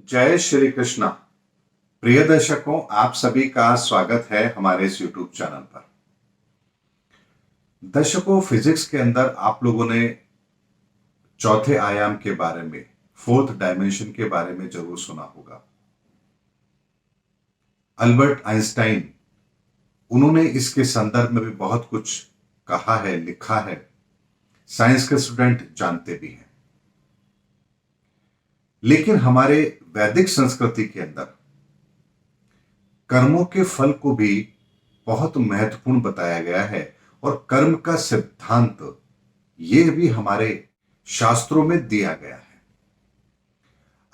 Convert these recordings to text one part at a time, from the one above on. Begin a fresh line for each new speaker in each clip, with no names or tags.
जय श्री कृष्णा। प्रिय दर्शकों, आप सभी का स्वागत है हमारे इस YouTube चैनल पर। दर्शकों, फिजिक्स के अंदर आप लोगों ने चौथे आयाम के बारे में, फोर्थ डायमेंशन के बारे में जरूर सुना होगा। अल्बर्ट आइंस्टाइन, उन्होंने इसके संदर्भ में भी बहुत कुछ कहा है, लिखा है। साइंस के स्टूडेंट जानते भी हैं। लेकिन हमारे वैदिक संस्कृति के अंदर कर्मों के फल को भी बहुत महत्वपूर्ण बताया गया है और कर्म का सिद्धांत यह भी हमारे शास्त्रों में दिया गया है।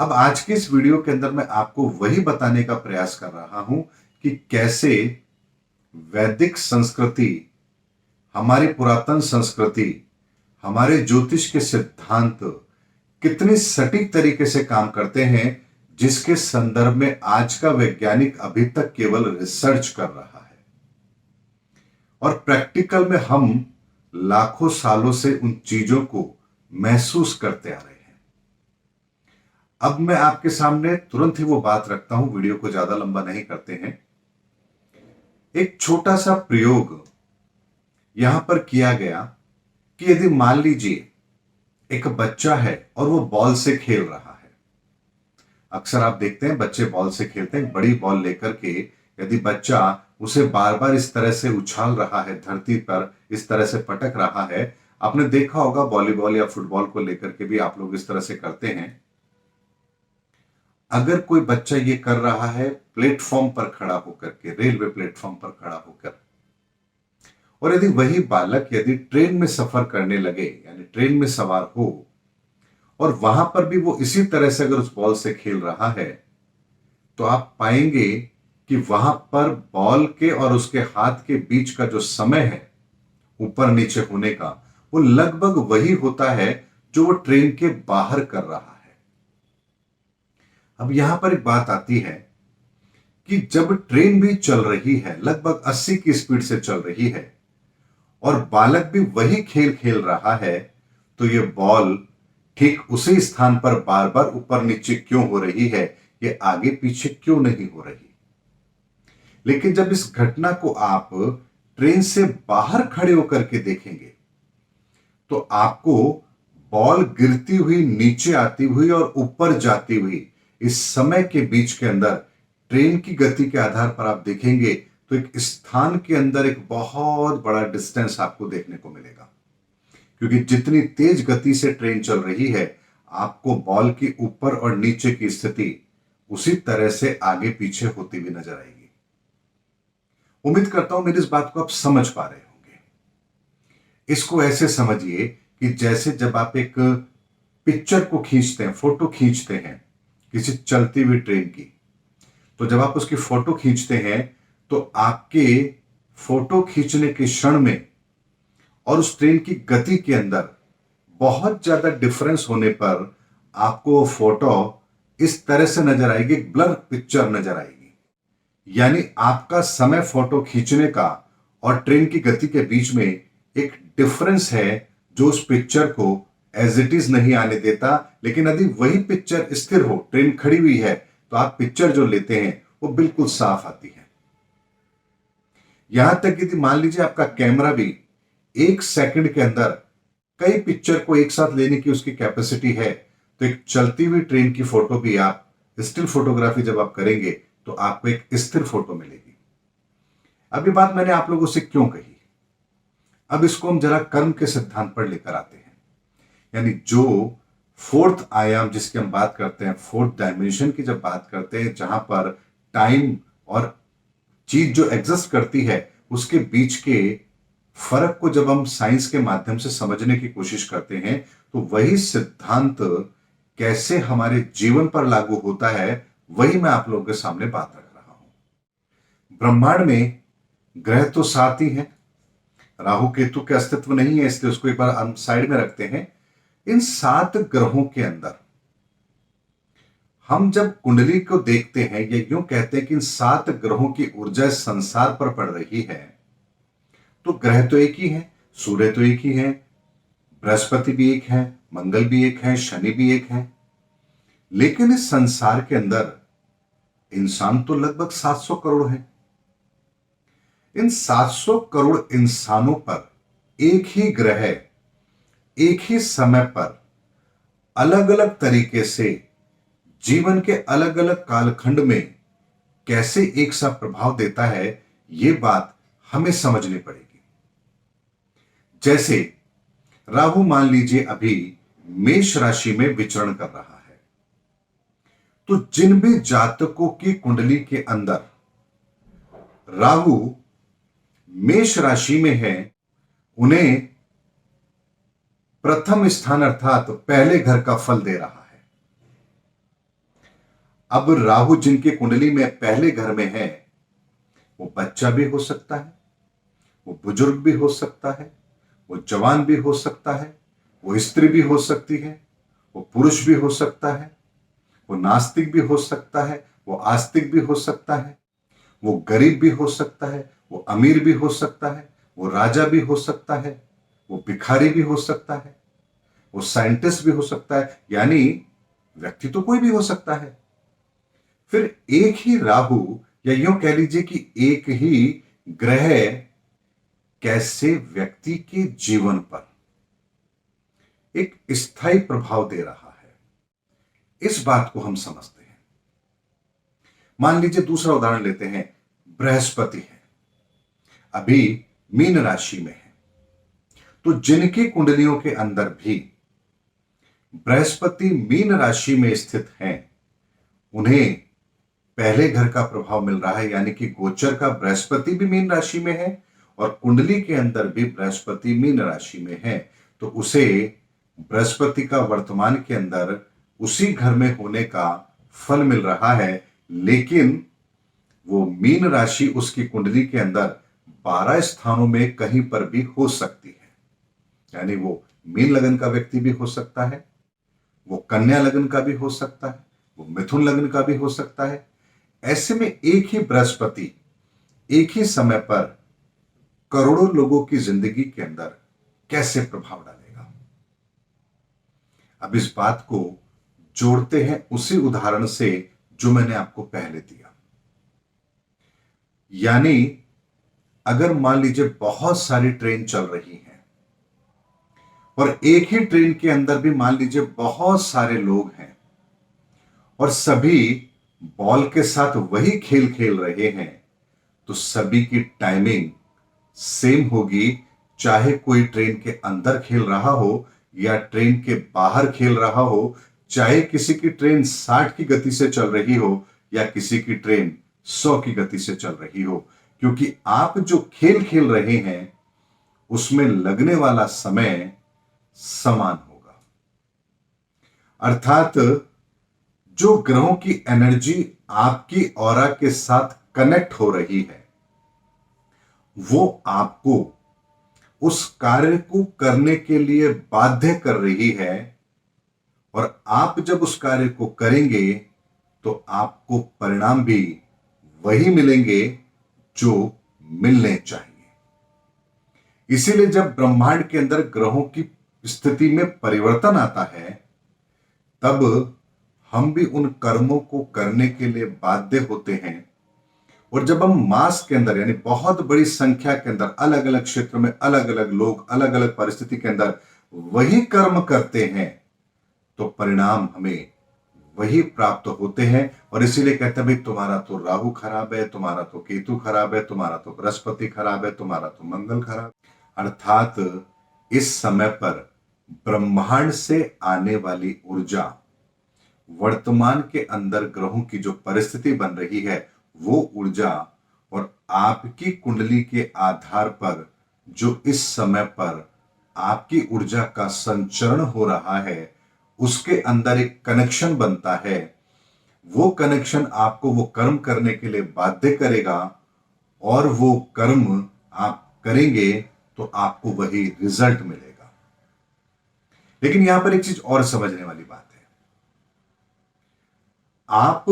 अब आज के इस वीडियो के अंदर मैं आपको वही बताने का प्रयास कर रहा हूं कि कैसे वैदिक संस्कृति, हमारी पुरातन संस्कृति, हमारे ज्योतिष के सिद्धांत कितनी सटीक तरीके से काम करते हैं, जिसके संदर्भ में आज का वैज्ञानिक अभी तक केवल रिसर्च कर रहा है और प्रैक्टिकल में हम लाखों सालों से उन चीजों को महसूस करते आ रहे हैं। अब मैं आपके सामने तुरंत ही वो बात रखता हूं, वीडियो को ज्यादा लंबा नहीं करते हैं। एक छोटा सा प्रयोग यहां पर किया गया कि यदि मान लीजिए एक बच्चा है और वो बॉल से खेल रहा है। अक्सर आप देखते हैं बच्चे बॉल से खेलते हैं, बड़ी बॉल लेकर के यदि बच्चा उसे बार बार इस तरह से उछाल रहा है, धरती पर इस तरह से पटक रहा है। आपने देखा होगा वॉलीबॉल या फुटबॉल को लेकर के भी आप लोग इस तरह से करते हैं। अगर कोई बच्चा ये कर रहा है प्लेटफॉर्म पर खड़ा होकर के, रेलवे प्लेटफॉर्म पर खड़ा होकर, और यदि वही बालक यदि ट्रेन में सफर करने लगे, यानी ट्रेन में सवार हो और वहां पर भी वो इसी तरह से अगर उस बॉल से खेल रहा है, तो आप पाएंगे कि वहां पर बॉल के और उसके हाथ के बीच का जो समय है ऊपर नीचे होने का, वो लगभग वही होता है जो वो ट्रेन के बाहर कर रहा है। अब यहां पर एक बात आती है कि जब ट्रेन भी चल रही है, लगभग 80 की स्पीड से चल रही है, और बालक भी वही खेल खेल रहा है, तो ये बॉल ठीक उसी स्थान पर बार बार ऊपर नीचे क्यों हो रही है, ये आगे पीछे क्यों नहीं हो रही। लेकिन जब इस घटना को आप ट्रेन से बाहर खड़े होकर के देखेंगे, तो आपको बॉल गिरती हुई, नीचे आती हुई और ऊपर जाती हुई इस समय के बीच के अंदर ट्रेन की गति के आधार पर आप देखेंगे तो एक स्थान के अंदर एक बहुत बड़ा डिस्टेंस आपको देखने को मिलेगा। क्योंकि जितनी तेज गति से ट्रेन चल रही है, आपको बॉल की ऊपर और नीचे की स्थिति उसी तरह से आगे पीछे होती हुई नजर आएगी। उम्मीद करता हूं मेरी इस बात को आप समझ पा रहे होंगे। इसको ऐसे समझिए कि जैसे जब आप एक पिक्चर को खींचते हैं, फोटो खींचते हैं किसी चलती हुई ट्रेन की, तो जब आप उसकी फोटो खींचते हैं तो आपके फोटो खींचने के क्षण में और उस ट्रेन की गति के अंदर बहुत ज्यादा डिफरेंस होने पर आपको फोटो इस तरह से नजर आएगी, एक ब्लर पिक्चर नजर आएगी। यानी आपका समय फोटो खींचने का और ट्रेन की गति के बीच में एक डिफरेंस है जो उस पिक्चर को एज इट इज नहीं आने देता। लेकिन यदि वही पिक्चर स्थिर हो, ट्रेन खड़ी हुई है, तो आप पिक्चर जो लेते हैं वो बिल्कुल साफ आती है। यहां तक कि मान लीजिए आपका कैमरा भी 1 सेकंड के अंदर कई पिक्चर को एक साथ लेने की उसकी कैपेसिटी है, तो एक चलती हुई ट्रेन की फोटो भी आप स्टिल फोटोग्राफी जब आप करेंगे तो आपको एक स्थिर फोटो मिलेगी। अब ये बात मैंने आप लोगों से क्यों कही, अब इसको हम जरा कर्म के सिद्धांत पर लेकर आते हैं। यानी जो फोर्थ आयाम जिसकी हम बात करते हैं, फोर्थ डायमेंशन की जब बात करते हैं, जहां पर टाइम और चीज जो एग्जिस्ट करती है उसके बीच के फर्क को जब हम साइंस के माध्यम से समझने की कोशिश करते हैं, तो वही सिद्धांत कैसे हमारे जीवन पर लागू होता है, वही मैं आप लोगों के सामने बात रख रहा हूं। ब्रह्मांड में ग्रह तो 7 ही हैं, राहु केतु के अस्तित्व नहीं है, इसलिए उसको एक बार हम साइड में रखते हैं। इन 7 ग्रहों के अंदर हम जब कुंडली को देखते हैं, या यूं कहते हैं कि इन 7 ग्रहों की ऊर्जा संसार पर पड़ रही है, तो ग्रह तो एक ही है, सूर्य तो एक ही है, बृहस्पति भी एक है, मंगल भी एक है, शनि भी एक है। लेकिन इस संसार के अंदर इंसान तो लगभग 700 करोड़ हैं। इन 700 करोड़ इंसानों पर एक ही ग्रह, एक ही समय पर अलग अलग तरीके से जीवन के अलग अलग कालखंड में कैसे एक सा प्रभाव देता है, यह बात हमें समझनी पड़ेगी। जैसे राहु मान लीजिए अभी मेष राशि में विचरण कर रहा है, तो जिन भी जातकों की कुंडली के अंदर राहु मेष राशि में है, उन्हें प्रथम स्थान अर्थात पहले घर का फल दे रहा है। अब राहु जिनके कुंडली में पहले घर में है, वो बच्चा भी हो सकता है, वो बुजुर्ग भी हो सकता है, वो जवान भी हो सकता है, वो स्त्री भी हो सकती है, वो पुरुष भी हो सकता है, वो नास्तिक भी हो सकता है, वो आस्तिक भी हो सकता है, वो गरीब भी हो सकता है, वो अमीर भी हो सकता है, वो राजा भी हो सकता है, वो भिखारी भी हो सकता है, वो साइंटिस्ट भी हो सकता है, यानी व्यक्ति तो कोई भी हो सकता है। फिर एक ही राहु, या यूं कह लीजिए कि एक ही ग्रह कैसे व्यक्ति के जीवन पर एक स्थायी प्रभाव दे रहा है, इस बात को हम समझते हैं। मान लीजिए दूसरा उदाहरण लेते हैं, बृहस्पति है, अभी मीन राशि में है, तो जिनकी कुंडलियों के अंदर भी बृहस्पति मीन राशि में स्थित हैं, उन्हें पहले घर का प्रभाव मिल रहा है, यानी कि गोचर का बृहस्पति भी मीन राशि में है और कुंडली के अंदर भी बृहस्पति मीन राशि में है, तो उसे बृहस्पति का वर्तमान के अंदर उसी घर में होने का फल मिल रहा है। लेकिन वो मीन राशि उसकी कुंडली के अंदर 12 स्थानों में कहीं पर भी हो सकती है, यानी वो मीन लगन का व्यक्ति भी हो सकता है, वो कन्या लगन का भी हो सकता है, वो मिथुन लगन का भी हो सकता है। ऐसे में एक ही बृहस्पति एक ही समय पर करोड़ों लोगों की जिंदगी के अंदर कैसे प्रभाव डालेगा, अब इस बात को जोड़ते हैं उसी उदाहरण से जो मैंने आपको पहले दिया। यानी अगर मान लीजिए बहुत सारी ट्रेन चल रही हैं और एक ही ट्रेन के अंदर भी मान लीजिए बहुत सारे लोग हैं और सभी बॉल के साथ वही खेल खेल रहे हैं, तो सभी की टाइमिंग सेम होगी, चाहे कोई ट्रेन के अंदर खेल रहा हो या ट्रेन के बाहर खेल रहा हो, चाहे किसी की ट्रेन 60 की गति से चल रही हो या किसी की ट्रेन 100 की गति से चल रही हो, क्योंकि आप जो खेल खेल रहे हैं उसमें लगने वाला समय समान होगा। अर्थात जो ग्रहों की एनर्जी आपकी ऑरा के साथ कनेक्ट हो रही है, वो आपको उस कार्य को करने के लिए बाध्य कर रही है, और आप जब उस कार्य को करेंगे तो आपको परिणाम भी वही मिलेंगे जो मिलने चाहिए। इसीलिए जब ब्रह्मांड के अंदर ग्रहों की स्थिति में परिवर्तन आता है, तब हम भी उन कर्मों को करने के लिए बाध्य होते हैं। और जब हम मास के अंदर यानी बहुत बड़ी संख्या के अंदर अलग अलग क्षेत्र में अलग अलग लोग अलग अलग परिस्थिति के अंदर वही कर्म करते हैं, तो परिणाम हमें वही प्राप्त होते हैं। और इसीलिए कहते हैं भाई तुम्हारा तो राहु खराब है, तुम्हारा तो केतु खराब है, तुम्हारा तो बृहस्पति खराब है, तुम्हारा तो मंगल खराब। अर्थात इस समय पर ब्रह्मांड से आने वाली ऊर्जा, वर्तमान के अंदर ग्रहों की जो परिस्थिति बन रही है, वो ऊर्जा और आपकी कुंडली के आधार पर जो इस समय पर आपकी ऊर्जा का संचरण हो रहा है, उसके अंदर एक कनेक्शन बनता है। वो कनेक्शन आपको वो कर्म करने के लिए बाध्य करेगा, और वो कर्म आप करेंगे तो आपको वही रिजल्ट मिलेगा। लेकिन यहां पर एक चीज और समझने वाली बात है, आप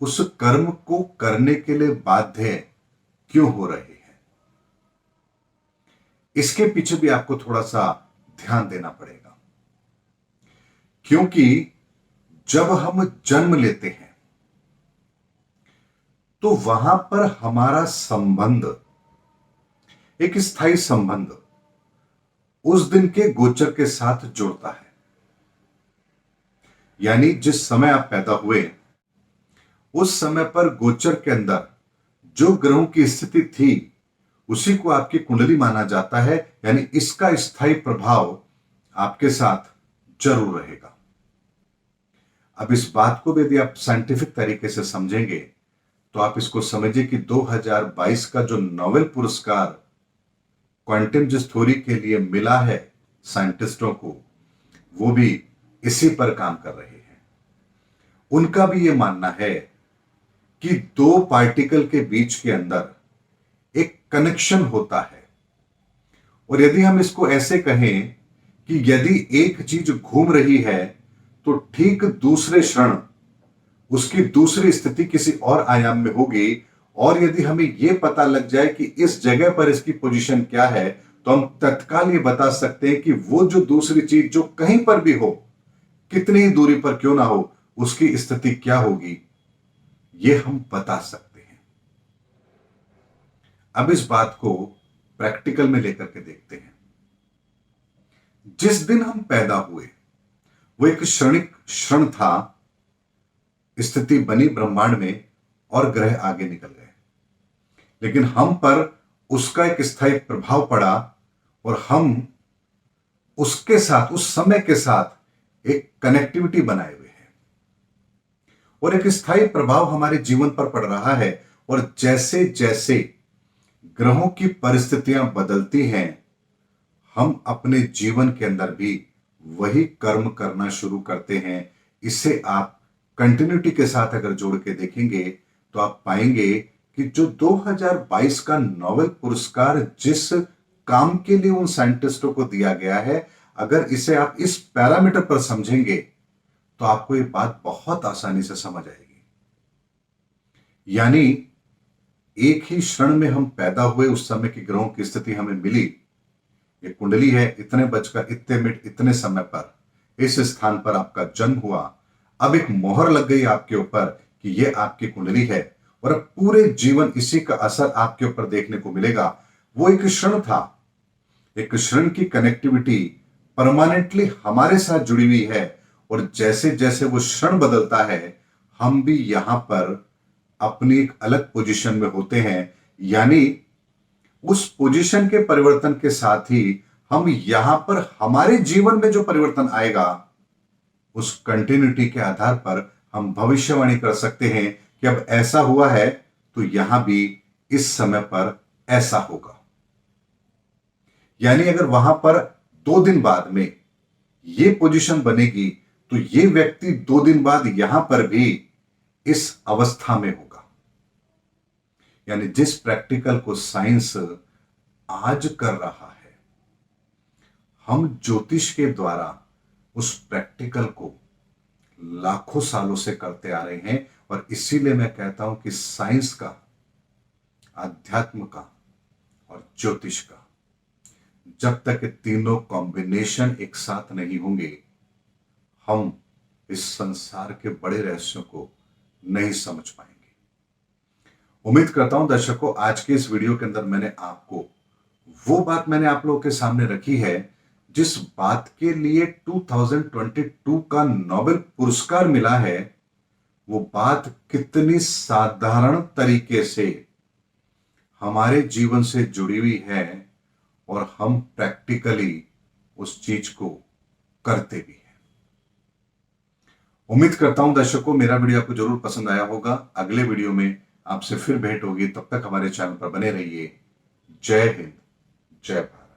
उस कर्म को करने के लिए बाध्य क्यों हो रहे हैं, इसके पीछे भी आपको थोड़ा सा ध्यान देना पड़ेगा। क्योंकि जब हम जन्म लेते हैं तो वहां पर हमारा संबंध, एक स्थायी संबंध उस दिन के गोचर के साथ जुड़ता है। यानी जिस समय आप पैदा हुए उस समय पर गोचर के अंदर जो ग्रहों की स्थिति थी उसी को आपकी कुंडली माना जाता है। यानी इसका स्थायी प्रभाव आपके साथ जरूर रहेगा। अब इस बात को भी यदि आप साइंटिफिक तरीके से समझेंगे तो आप इसको समझिए कि 2022 का जो नोबेल पुरस्कार क्वांटम जिस थ्योरी के लिए मिला है साइंटिस्टों को, वो भी इसी पर काम कर रहे हैं। उनका भी यह मानना है कि दो पार्टिकल के बीच के अंदर एक कनेक्शन होता है। और यदि हम इसको ऐसे कहें कि यदि एक चीज घूम रही है तो ठीक दूसरे क्षण उसकी दूसरी स्थिति किसी और आयाम में होगी। और यदि हमें यह पता लग जाए कि इस जगह पर इसकी पोजीशन क्या है तो हम तत्काल ये बता सकते हैं कि वो जो दूसरी चीज जो कहीं पर भी हो, कितनी ही दूरी पर क्यों ना हो, उसकी स्थिति क्या होगी, ये हम बता सकते हैं। अब इस बात को प्रैक्टिकल में लेकर के देखते हैं। जिस दिन हम पैदा हुए वो एक क्षणिक क्षण था, स्थिति बनी ब्रह्मांड में और ग्रह आगे निकल गए, लेकिन हम पर उसका एक स्थायी प्रभाव पड़ा और हम उसके साथ, उस समय के साथ एक कनेक्टिविटी बनाए हुए हैं और एक स्थायी प्रभाव हमारे जीवन पर पड़ रहा है। और जैसे जैसे ग्रहों की परिस्थितियां बदलती हैं, हम अपने जीवन के अंदर भी वही कर्म करना शुरू करते हैं। इसे आप कंटिन्यूटी के साथ अगर जोड़ के देखेंगे तो आप पाएंगे कि जो 2022 का नोबेल पुरस्कार जिस काम के लिए उन साइंटिस्टों को दिया गया है, अगर इसे आप इस पैरामीटर पर समझेंगे तो आपको ये बात बहुत आसानी से समझ आएगी। यानी एक ही क्षण में हम पैदा हुए, उस समय की ग्रहों की स्थिति हमें मिली, ये कुंडली है, इतने बजकर इतने मिनट इतने समय पर इस स्थान पर आपका जन्म हुआ। अब एक मोहर लग गई आपके ऊपर कि ये आपकी कुंडली है और अब पूरे जीवन इसी का असर आपके ऊपर देखने को मिलेगा। वो एक क्षण था, एक क्षण की कनेक्टिविटी परमानेंटली हमारे साथ जुड़ी हुई है। और जैसे जैसे वो क्षण बदलता है, हम भी यहां पर अपनी एक अलग पोजीशन में होते हैं। यानी उस पोजीशन के परिवर्तन के साथ ही हम यहां पर हमारे जीवन में जो परिवर्तन आएगा, उस कंटिन्यूटी के आधार पर हम भविष्यवाणी कर सकते हैं कि अब ऐसा हुआ है तो यहां भी इस समय पर ऐसा होगा। यानी अगर वहां पर 2 दिन बाद में ये पोजीशन बनेगी तो ये व्यक्ति 2 दिन बाद यहां पर भी इस अवस्था में होगा। यानी जिस प्रैक्टिकल को साइंस आज कर रहा है, हम ज्योतिष के द्वारा उस प्रैक्टिकल को लाखों सालों से करते आ रहे हैं। और इसीलिए मैं कहता हूं कि साइंस का, अध्यात्म का और ज्योतिष का, जब तक ये तीनों कॉम्बिनेशन एक साथ नहीं होंगे, हम इस संसार के बड़े रहस्यों को नहीं समझ पाएंगे। उम्मीद करता हूं दर्शकों, आज के इस वीडियो के अंदर मैंने आपको वो बात मैंने आप लोगों के सामने रखी है जिस बात के लिए 2022 का नोबेल पुरस्कार मिला है। वो बात कितनी साधारण तरीके से हमारे जीवन से जुड़ी हुई है और हम प्रैक्टिकली उस चीज को करते भी हैं। उम्मीद करता हूं दर्शकों, मेरा वीडियो आपको जरूर पसंद आया होगा। अगले वीडियो में आपसे फिर भेंट होगी, तब तक हमारे चैनल पर बने रहिए। जय हिंद, जय भारत।